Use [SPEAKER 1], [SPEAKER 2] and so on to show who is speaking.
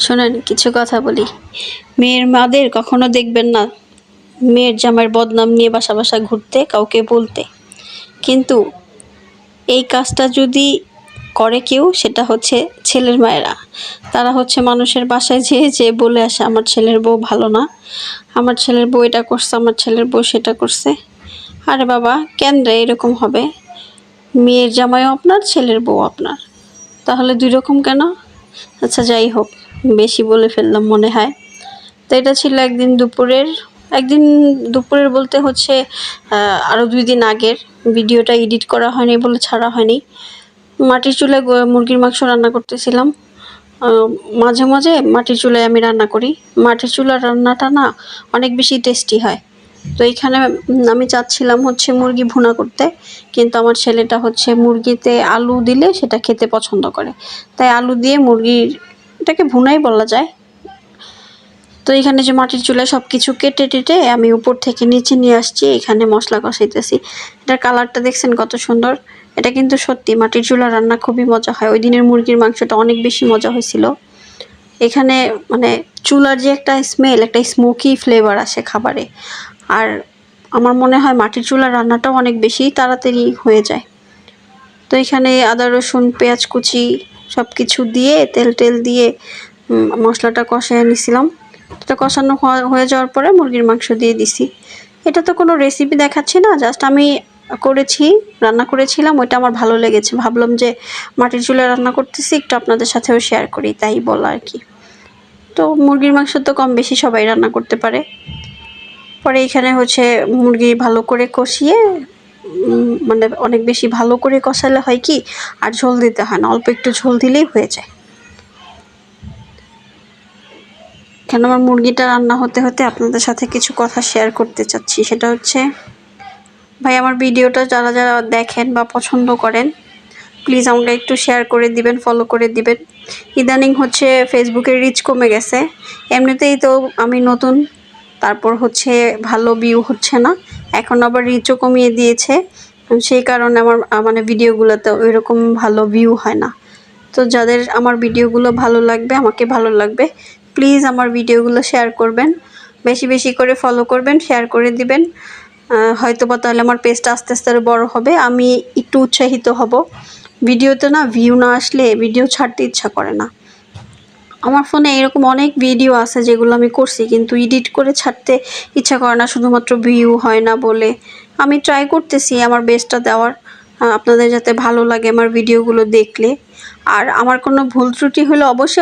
[SPEAKER 1] শোনেন কিছু কথা বলি। মেয়ের মাদের কখনো দেখবেন না মেয়ের জামাইয়ের বদনাম নিয়ে বাসা বাসা ঘুরতে, কাউকে বলতে। কিন্তু এই কাজটা যদি করে কেউ, সেটা হচ্ছে ছেলের মায়েরা। তারা হচ্ছে মানুষের বাসায় যেয়ে যেয়ে বলে আসে আমার ছেলের বউ ভালো না, আমার ছেলের বউ এটা করছে, আমার ছেলের বউ সেটা করছে। আরে বাবা, কেন রে এরকম হবে? মেয়ের জামাইও আপনার, ছেলের বউ আপনার, তাহলে দুই রকম কেন? আচ্ছা যাই হোক, বেশি বলে ফেললাম মনে হয়। তো এটা ছিল একদিন দুপুরের বলতে হচ্ছে আরও 2 দিন আগের। ভিডিওটা এডিট করা হয়নি বলে ছাড়া হয়নি। মাটির চুলায় মুরগির মাংস রান্না করতেছিলাম। মাঝে মাঝে মাটির চুলায় আমি রান্না করি। মাটির চুলার রান্নাটা না অনেক বেশি টেস্টি হয়। তো এইখানে আমি চাচ্ছিলাম হচ্ছে মুরগি ভুনা করতে, কিন্তু আমার ছেলেটা হচ্ছে মুরগিতে আলু দিলে সেটা খেতে পছন্দ করে, তাই আলু দিয়ে এটাকে ভুনাই বলা যায়। তো এখানে যে মাটির চুলায় সব কিছু কেটে টেটে আমি উপর থেকে নিচে নিয়ে আসছি, এখানে মশলা কষাইতেছি। এটার কালারটা দেখছেন কত সুন্দর। এটা কিন্তু সত্যি মাটির চুলা রান্না খুবই মজা হয়। ওই দিনের মুরগির মাংসটা অনেক বেশি মজা হয়েছিল। এখানে মানে চুলার যে একটা স্মেল, একটা স্মোকি ফ্লেভার আসে খাবারে। আর আমার মনে হয় মাটির চুলার রান্নাটাও অনেক বেশি তাড়াতাড়ি হয়ে যায়। তো এখানে আদা রসুন পেঁয়াজ কুচি সব কিছু দিয়ে তেল দিয়ে মশলাটা কষায় নিছিলাম। এটা কষানো হয়ে যাওয়ার পরে মুরগির মাংস দিয়ে দিছি। এটা তো কোনো রেসিপি দেখাচ্ছি না, জাস্ট আমি রান্না করেছিলাম, ওইটা আমার ভালো লেগেছে। ভাবলাম যে মাটির চুলায় রান্না করতেছি, একটু আপনাদের সাথেও শেয়ার করি, তাই বলা আর কি। তো মুরগির মাংস তো কম বেশি সবাই রান্না করতে পারে। পরে এখানে হচ্ছে মুরগি ভালো করে কষিয়ে মানে অনেক বেশি ভালো করে কষালে হয় কি, আর ঝোল দিতে হয় না, অল্প একটু ঝোল দিলেই হয়ে যায়। কেন আমার মুরগিটা রান্না হতে হতে আপনাদের সাথে কিছু কথা শেয়ার করতে চাচ্ছি। সেটা হচ্ছে, ভাই আমার ভিডিওটা যারা যারা দেখেন বা পছন্দ করেন, প্লিজ আমাকে একটু শেয়ার করে দিবেন, ফলো করে দিবেন। ইদানিং হচ্ছে ফেসবুকের রিচ কমে গেছে। এমনিতেই তো আমি নতুন, তারপর হচ্ছে ভালো ভিউ হচ্ছে না, এখন আবার রিচও কমিয়ে দিয়েছে। সেই কারণে আমার মানে ভিডিওগুলোতে ওইরকম ভালো ভিউ হয় না। তো যাদের আমার ভিডিওগুলো ভালো লাগবে, আমাকে ভালো লাগবে, প্লিজ আমার ভিডিওগুলো শেয়ার করবেন, বেশি বেশি করে ফলো করবেন, শেয়ার করে দিবেন। হয়তো বা তাহলে আমার পেজটা আস্তে আস্তে আরও বড়ো হবে, আমি একটু উৎসাহিত হব। ভিডিওতে না ভিউ না আসলে ভিডিও ছাড়তে ইচ্ছা করে না। আমার ফোনে এরকম অনেক ভিডিও আছে যেগুলো আমি করছি, কিন্তু এডিট করে ছাড়তে ইচ্ছা করে না, শুধুমাত্র ভিউ হয় না বলে। আমি ট্রাই করতেছি আমার বেস্টটা দেওয়ার, আপনাদের যাতে ভালো লাগে আমার ভিডিওগুলো দেখলে। আর আমার কোনো ভুল ত্রুটি হলে অবশ্যই